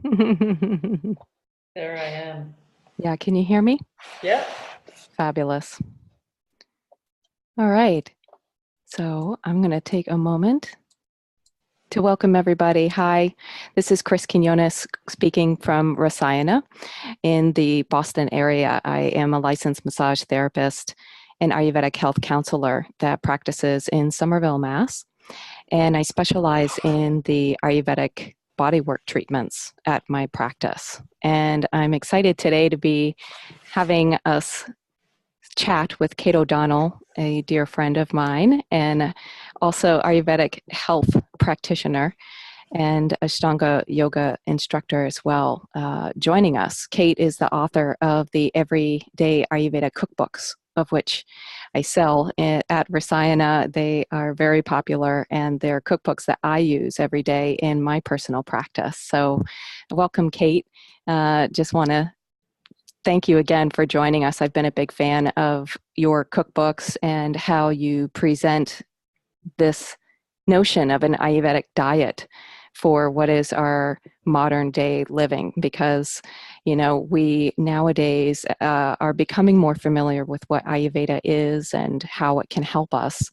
There I am. Yeah, can you hear me? Yep. Fabulous. All right. So I'm going to take a moment to welcome everybody. Hi, this is Kris Quinones speaking from Rasayana in the Boston area. I am a licensed massage therapist and Ayurvedic health counselor that practices in Somerville, Mass. And I specialize in the Ayurvedic bodywork treatments at my practice. And I'm excited today to be having us chat with Kate O'Donnell, a dear friend of mine, and also Ayurvedic health practitioner and Ashtanga yoga instructor as well, joining us. Kate is the author of the Everyday Ayurveda Cookbooks, of which I sell at Rasayana. They are very popular, and they're cookbooks that I use every day in my personal practice. So welcome, Kate. Just want to thank you again for joining us. I've been a big fan of your cookbooks and how you present this notion of an Ayurvedic diet for what is our modern day living, because we nowadays are becoming more familiar with what Ayurveda is and how it can help us,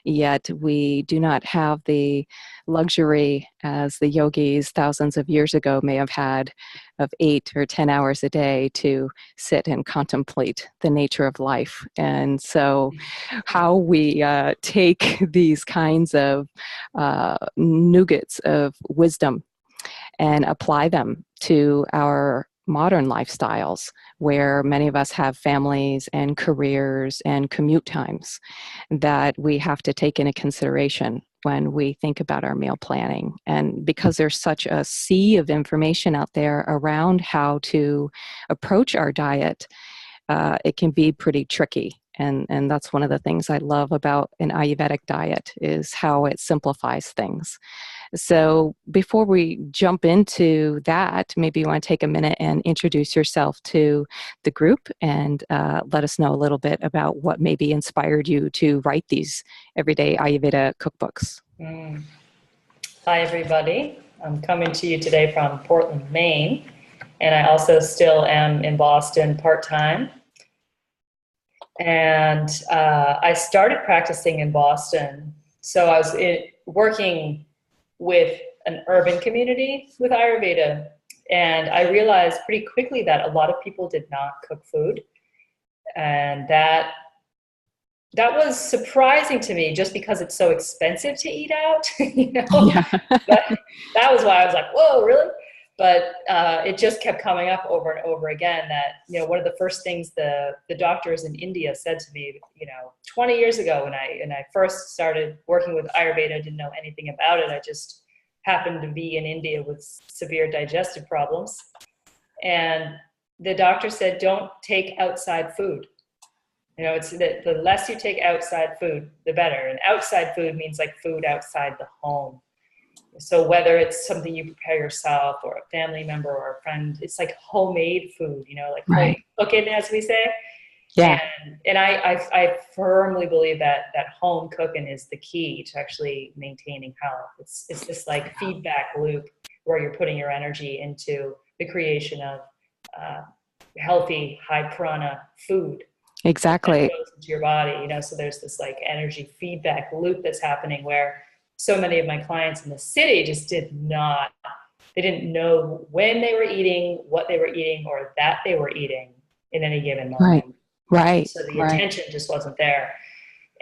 yet we do not have the luxury as the yogis thousands of years ago may have had of 8 or 10 hours a day to sit and contemplate the nature of life. And so how we take these kinds of nuggets of wisdom and apply them to our modern lifestyles, where many of us have families and careers and commute times that we have to take into consideration when we think about our meal planning. And because there's such a sea of information out there around how to approach our diet, it can be pretty tricky. And that's one of the things I love about an Ayurvedic diet is how it simplifies things. So before we jump into that, maybe you want to take a minute and introduce yourself to the group and let us know a little bit about what maybe inspired you to write these Everyday Ayurveda cookbooks. Hi, everybody. I'm coming to you today from Portland, Maine, and I also still am in Boston part-time. And I started practicing in Boston. So I was working with an urban community with Ayurveda. And I realized pretty quickly that a lot of people did not cook food. And that was surprising to me just because it's so expensive to eat out, Yeah. But that was why I was like, whoa, really? But it just kept coming up over and over again that, one of the first things the doctors in India said to me, 20 years ago when I first started working with Ayurveda, I didn't know anything about it. I just happened to be in India with severe digestive problems. And the doctor said, don't take outside food. It's the less you take outside food, the better. And outside food means like food outside the home. So whether it's something you prepare yourself or a family member or a friend, it's like homemade food, like home cooking, as we say. Yeah. And I firmly believe that home cooking is the key to actually maintaining health. It's this like feedback loop where you're putting your energy into the creation of healthy, high prana food. Exactly. That goes into your body, so there's this like energy feedback loop that's happening where so many of my clients in the city just they didn't know when they were eating, what they were eating, or that they were eating in any given moment. Right. So the attention just wasn't there.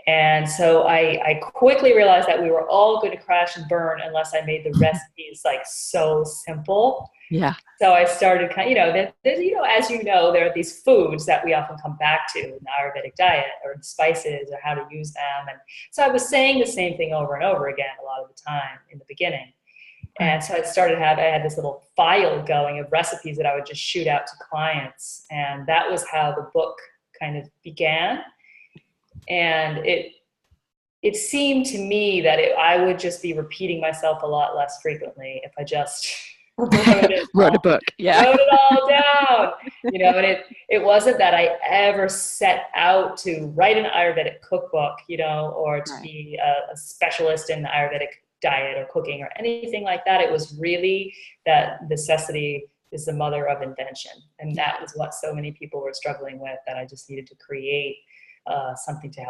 And so I quickly realized that we were all going to crash and burn unless I made the recipes like so simple. Yeah. So I started as there are these foods that we often come back to in the Ayurvedic diet, or the spices, or how to use them. And so I was saying the same thing over and over again a lot of the time in the beginning. And so I had this little file going of recipes that I would just shoot out to clients. And that was how the book kind of began. And it seemed to me that I would just be repeating myself a lot less frequently if I just wrote a book. Yeah. Wrote it all down. And it wasn't that I ever set out to write an Ayurvedic cookbook, or to be a specialist in the Ayurvedic diet or cooking or anything like that. It was really that necessity is the mother of invention. And that was what so many people were struggling with, that I just needed to create something to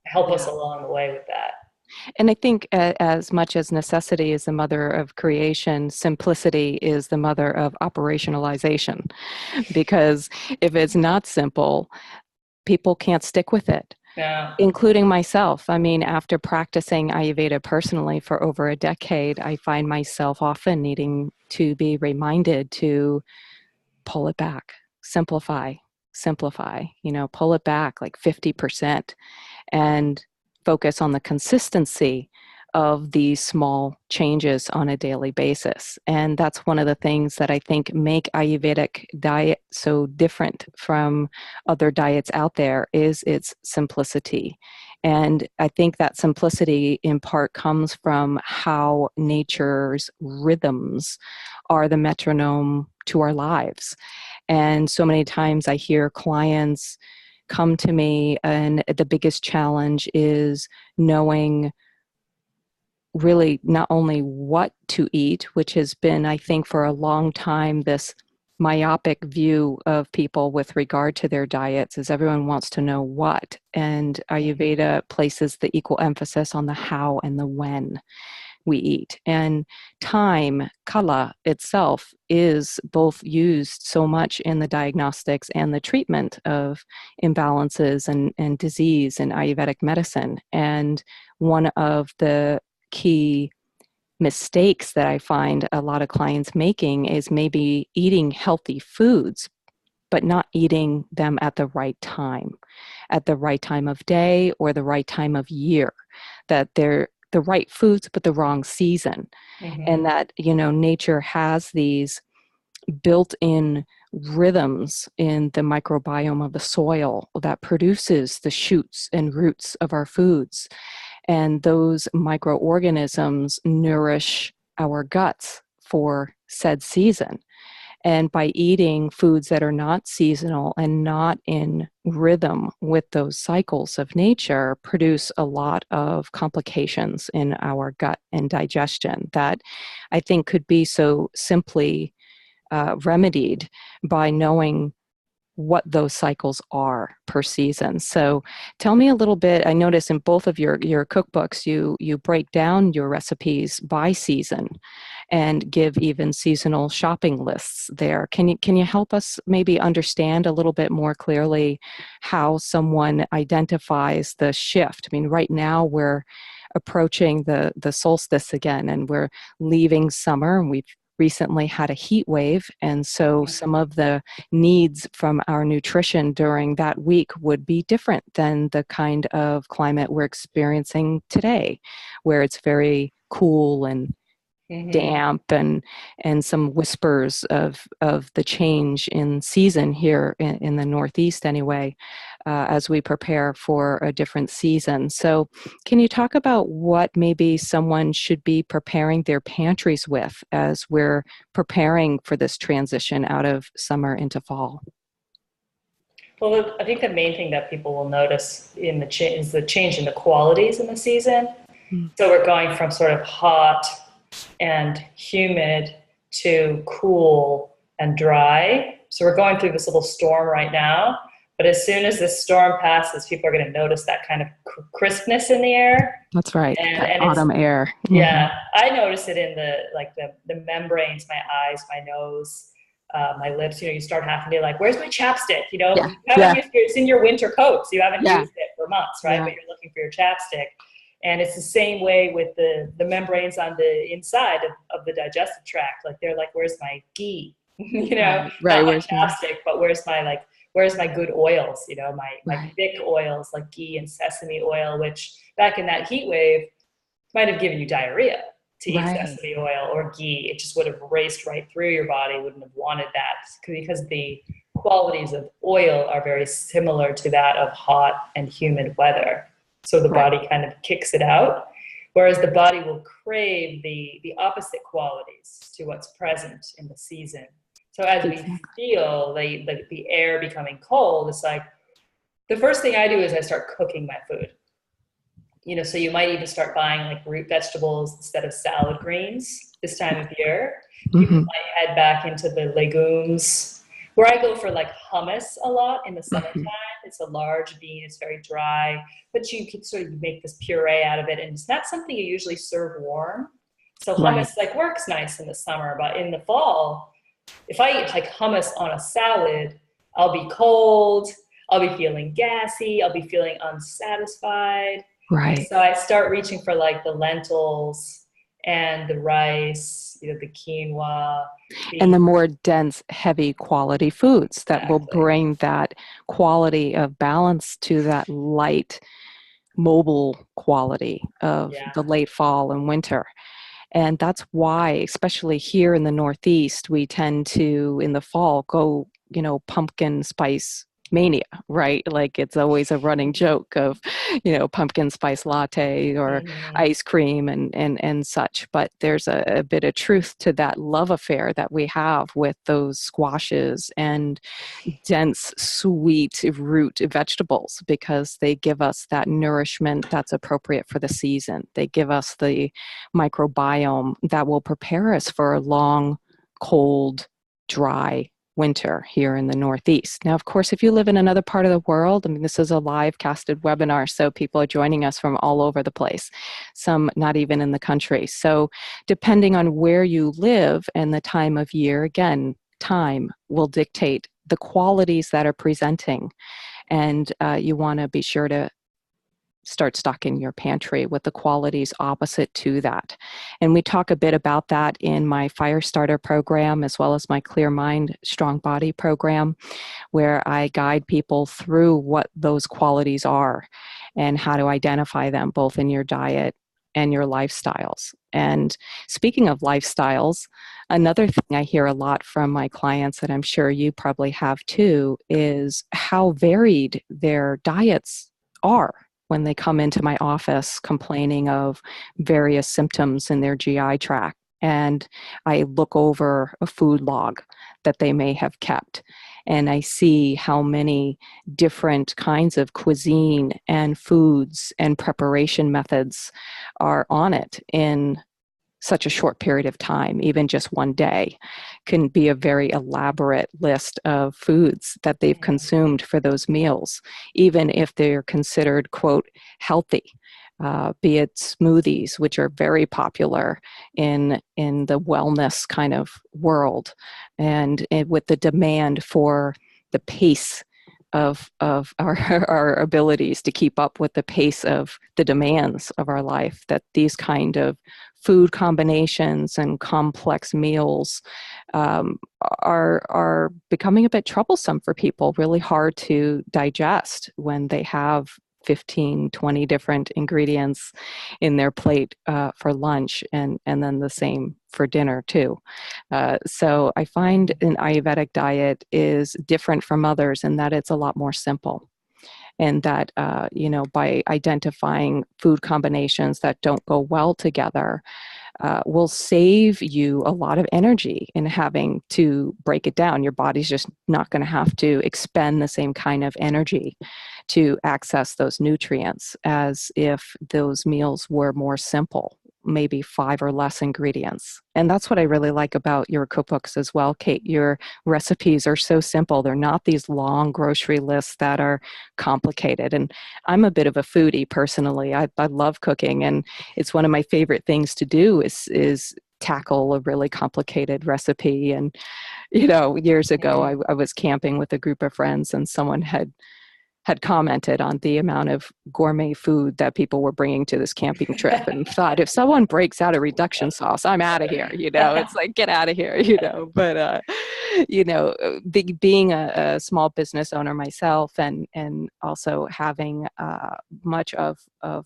help us along the way with that. And I think as much as necessity is the mother of creation, simplicity is the mother of operationalization. Because if it's not simple, people can't stick with it. Yeah. Including myself. I mean, after practicing Ayurveda personally for over a decade, I find myself often needing to be reminded to pull it back, simplify, pull it back like 50% and focus on the consistency of these small changes on a daily basis. And that's one of the things that I think make Ayurvedic diet so different from other diets out there is its simplicity. And I think that simplicity in part comes from how nature's rhythms are the metronome to our lives. And so many times I hear clients come to me, and the biggest challenge is knowing really not only what to eat, which has been, I think, for a long time, this myopic view of people with regard to their diets, is everyone wants to know what. And Ayurveda places the equal emphasis on the how and the when we eat. And time, kala itself, is both used so much in the diagnostics and the treatment of imbalances and disease in Ayurvedic medicine. And one of the key mistakes that I find a lot of clients making is maybe eating healthy foods, but not eating them at the right time of day or the right time of year, that they're the right foods, but the wrong season. And that, nature has these built-in rhythms in the microbiome of the soil that produces the shoots and roots of our foods. And those microorganisms nourish our guts for said season. And by eating foods that are not seasonal and not in rhythm with those cycles of nature, produce a lot of complications in our gut and digestion that I think could be so simply remedied by knowing what those cycles are per season. So tell me a little bit. I notice in both of your cookbooks, you break down your recipes by season and give even seasonal shopping lists there. Can you help us maybe understand a little bit more clearly how someone identifies the shift? I mean, right now we're approaching the solstice again, and we're leaving summer, and we've recently had a heat wave, and so some of the needs from our nutrition during that week would be different than the kind of climate we're experiencing today, where it's very cool and damp and some whispers of the change in season here in the Northeast anyway, as we prepare for a different season. So can you talk about what maybe someone should be preparing their pantries with as we're preparing for this transition out of summer into fall? Well, I think the main thing that people will notice is the change in the qualities in the season. So we're going from sort of hot and humid to cool and dry. So we're going through this little storm right now. But as soon as this storm passes, people are going to notice that kind of crispness in the air. That's right. And autumn air. Yeah, I notice it in the membranes, my eyes, my nose, my lips. You start having to be like, where's my chapstick? You haven't used it's in your winter coat, so you haven't used it for months, right? But you're looking for your chapstick. And it's the same way with the membranes on the inside of the digestive tract. Like they're like, where's my ghee? Not my chapstick, but where's my good oils? My thick oils like ghee and sesame oil, which back in that heat wave might have given you diarrhea to eat sesame oil or ghee. It just would have raced right through your body. Wouldn't have wanted that because the qualities of oil are very similar to that of hot and humid weather. So the body kind of kicks it out, whereas the body will crave the opposite qualities to what's present in the season. So as we feel the air becoming cold, it's like the first thing I do is I start cooking my food. so you might even start buying like root vegetables instead of salad greens this time of year. People might head back into the legumes. Where I go for like hummus a lot in the summertime. It's a large bean, it's very dry, but you can sort of make this puree out of it, and it's not something you usually serve warm. So hummus like works nice in the summer, but in the fall, if I eat like hummus on a salad, I'll be cold, I'll be feeling gassy, I'll be feeling unsatisfied. Right. So I start reaching for like the lentils and the rice, the quinoa. And the more dense, heavy quality foods that will bring that quality of balance to that light, mobile quality of the late fall and winter. And that's why, especially here in the Northeast, we tend to, in the fall, go, pumpkin spice mania, right? Like it's always a running joke of, pumpkin spice latte or ice cream and such. But there's a bit of truth to that love affair that we have with those squashes and dense, sweet root vegetables, because they give us that nourishment that's appropriate for the season. They give us the microbiome that will prepare us for a long, cold, dry winter here in the Northeast. Now, of course, if you live in another part of the world, this is a live casted webinar, so people are joining us from all over the place, some not even in the country. So depending on where you live and the time of year, again, time will dictate the qualities that are presenting. And you want to be sure to start stocking your pantry with the qualities opposite to that. And we talk a bit about that in my Fire Starter program, as well as my Clear Mind, Strong Body program, where I guide people through what those qualities are and how to identify them both in your diet and your lifestyles. And speaking of lifestyles, another thing I hear a lot from my clients, and I'm sure you probably have too, is how varied their diets are when they come into my office complaining of various symptoms in their GI tract. And I look over a food log that they may have kept, and I see how many different kinds of cuisine and foods and preparation methods are on it in such a short period of time. Even just one day can be a very elaborate list of foods that they've consumed for those meals, even if they're considered, quote, healthy. Be it smoothies, which are very popular in the wellness kind of world, and with the demand for the pace of our abilities to keep up with the pace of the demands of our life, that these kind of food combinations and complex meals are becoming a bit troublesome for people, really hard to digest when they have 15, 20 different ingredients in their plate for lunch, and then the same for dinner too. So I find an Ayurvedic diet is different from others in that it's a lot more simple. And that, by identifying food combinations that don't go well together, will save you a lot of energy in having to break it down. Your body's just not going to have to expend the same kind of energy to access those nutrients as if those meals were more simple, maybe 5 or less ingredients. And that's what I really like about your cookbooks as well, Kate. Your recipes are so simple. They're not these long grocery lists that are complicated. And I'm a bit of a foodie personally. I love cooking, and it's one of my favorite things to do is tackle a really complicated recipe. And, years ago, I was camping with a group of friends, and someone had commented on the amount of gourmet food that people were bringing to this camping trip, and thought, if someone breaks out a reduction sauce, I'm out of here. It's like, get out of here, But, being a small business owner myself, and also having much of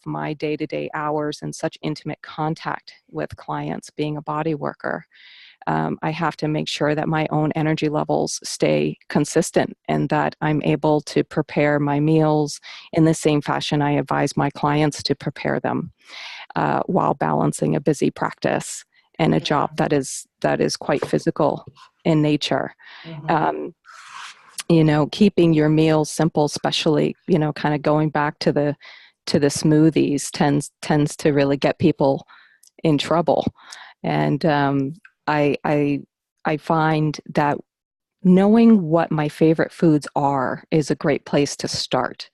my day-to-day hours and such intimate contact with clients, being a body worker, I have to make sure that my own energy levels stay consistent, and that I'm able to prepare my meals in the same fashion I advise my clients to prepare them, while balancing a busy practice and a job that is quite physical in nature. Keeping your meals simple, especially, kind of going back to to the smoothies tends to really get people in trouble. And I find that knowing what my favorite foods are is a great place to start.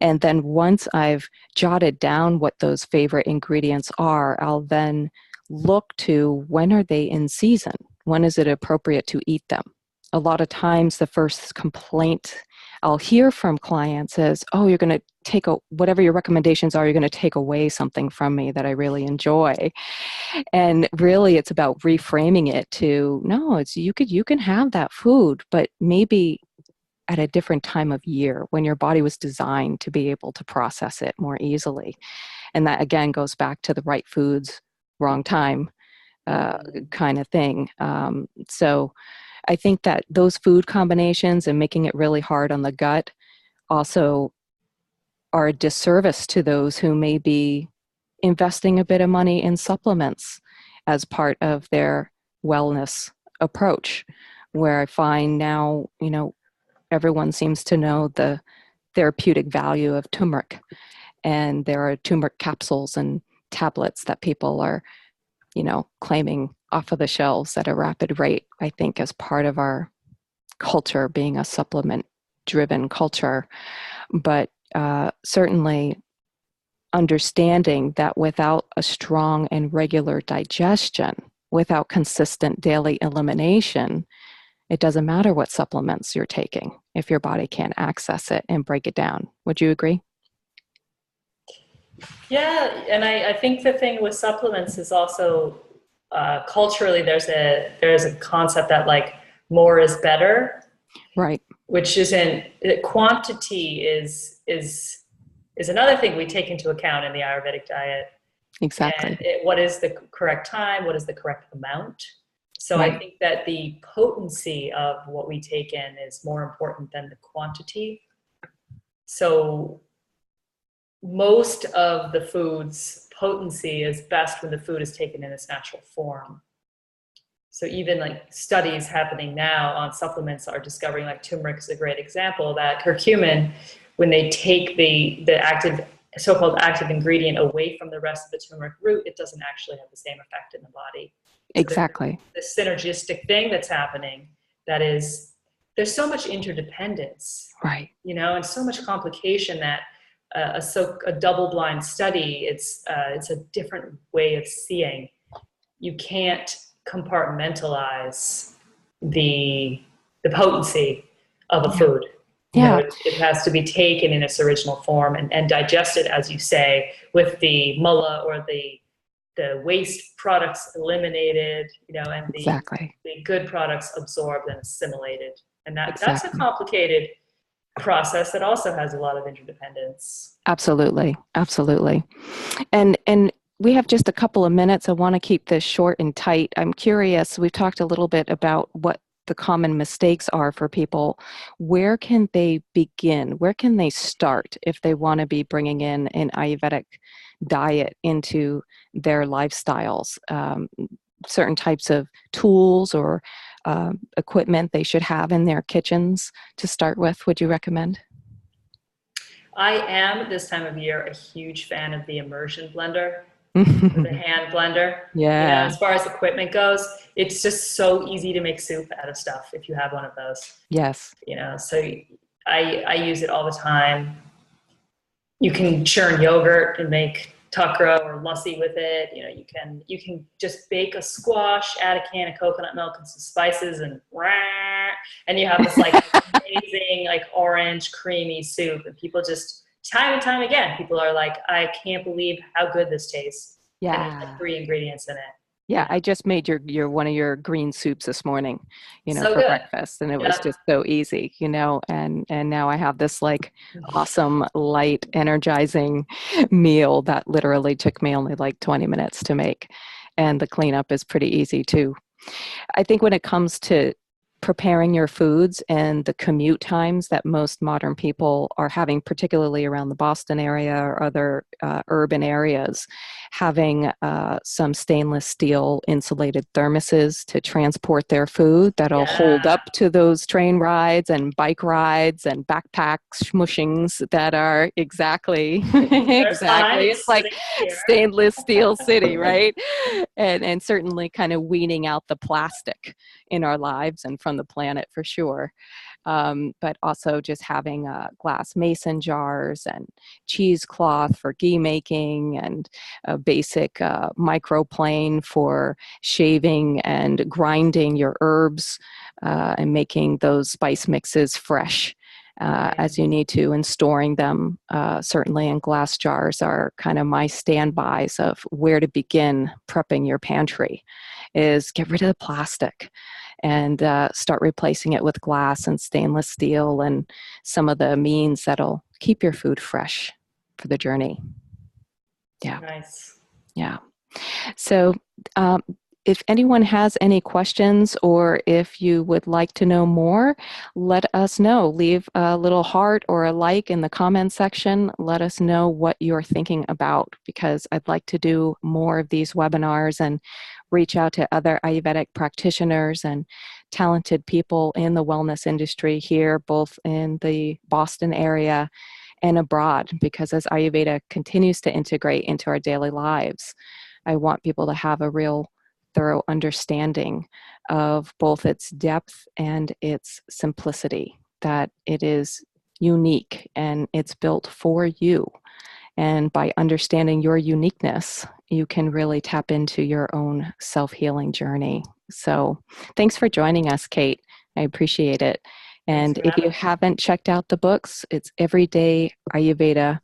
And then once I've jotted down what those favorite ingredients are, I'll then look to when are they in season? When is it appropriate to eat them? A lot of times the first complaint I'll hear from clients is, oh, you're going to take whatever your recommendations are, you're going to take away something from me that I really enjoy. And really it's about reframing it to, no, it's you can have that food, but maybe at a different time of year when your body was designed to be able to process it more easily. And that again goes back to the right foods, wrong time kind of thing. So I think that those food combinations and making it really hard on the gut also are a disservice to those who may be investing a bit of money in supplements as part of their wellness approach, where I find now, everyone seems to know the therapeutic value of turmeric. And there are turmeric capsules and tablets that people are, claiming off of the shelves at a rapid rate, I think, as part of our culture being a supplement-driven culture. But certainly understanding that without a strong and regular digestion, without consistent daily elimination, it doesn't matter what supplements you're taking if your body can't access it and break it down. Would you agree? Yeah, and I think the thing with supplements is also culturally there's a concept that like more is better, right? Which isn't quantity is another thing we take into account in the Ayurvedic diet. Exactly. And what is the correct time? What is the correct amount? So right. I think that the potency of what we take in is more important than the quantity. So most of the food's potency is best when the food is taken in its natural form. So even like studies happening now on supplements are discovering, like turmeric is a great example, that curcumin, when they take the so-called active ingredient away from the rest of the turmeric root, it doesn't actually have the same effect in the body. So exactly. The synergistic thing that's happening, that is, there's so much interdependence, right? And so much complication that a double-blind study, it's a different way of seeing. You can't compartmentalize the potency of a food. It has to be taken in its original form and digested, as you say, with the mullah or the waste products eliminated, and the good products absorbed and assimilated. And that's a complicated process that also has a lot of interdependence. Absolutely. And we have just a couple of minutes. I want to keep this short and tight. I'm curious, we've talked a little bit about what the common mistakes are for people. Where can they begin? Where can they start if they want to be bringing in an Ayurvedic diet into their lifestyles? Certain types of tools or equipment they should have in their kitchens to start with, would you recommend? I am, this time of year, a huge fan of the immersion blender, the hand blender. Yeah. As far as equipment goes, it's just so easy to make soup out of stuff if you have one of those. Yes. So I use it all the time. You can churn yogurt and make takra or lassi with it. You can just bake a squash, add a can of coconut milk and some spices, and you have this like amazing like orange creamy soup. And people just time and time again, people are like, I can't believe how good this tastes. Yeah. And there's like 3 ingredients in it. Yeah, I just made your one of your green soups this morning, So for good. breakfast, and it was just so easy, and now I have this like awesome, light, energizing meal that literally took me only like 20 minutes to make, and the cleanup is pretty easy too. I think when it comes to preparing your foods and the commute times that most modern people are having, particularly around the Boston area or other urban areas, having some stainless steel insulated thermoses to transport their food that'll hold up to those train rides and bike rides and backpack smushings that are exactly. It's like stainless steel city, right? And certainly kind of weaning out the plastic in our lives and from the planet for sure. But also just having glass mason jars and cheesecloth for ghee making, and a basic microplane for shaving and grinding your herbs and making those spice mixes fresh as you need to, and storing them certainly in glass jars are kind of my standbys of where to begin prepping your pantry. Is get rid of the plastic and start replacing it with glass and stainless steel and some of the means that'll keep your food fresh for the journey. Yeah. Nice. Yeah. So if anyone has any questions, or if you would like to know more, let us know. Leave a little heart or a like in the comment section. Let us know what you're thinking about, because I'd like to do more of these webinars and reach out to other Ayurvedic practitioners and talented people in the wellness industry here, both in the Boston area and abroad, because as Ayurveda continues to integrate into our daily lives, I want people to have a real thorough understanding of both its depth and its simplicity, that it is unique and it's built for you. And by understanding your uniqueness, you can really tap into your own self-healing journey. So thanks for joining us, Kate. I appreciate it. And if you haven't checked out the books, it's Everyday Ayurveda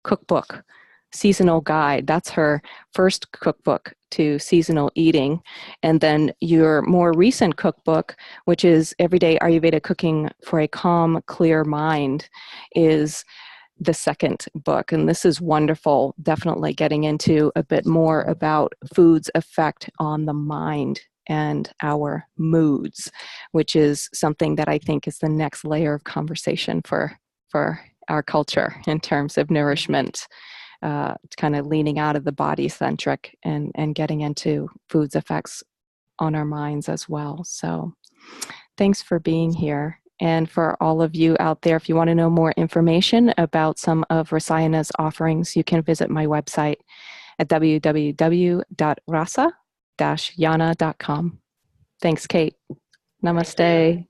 Cookbook, Seasonal Guide. That's her first cookbook to seasonal eating. And then your more recent cookbook, which is Everyday Ayurveda Cooking for a Calm, Clear Mind, is the second book. And this is wonderful, definitely getting into a bit more about food's effect on the mind and our moods, which is something that I think is the next layer of conversation for our culture in terms of nourishment, kind of leaning out of the body-centric and getting into food's effects on our minds as well. So thanks for being here. And for all of you out there, if you want to know more information about some of Rasayana's offerings, you can visit my website at www.rasa-yana.com. Thanks, Kate. Namaste.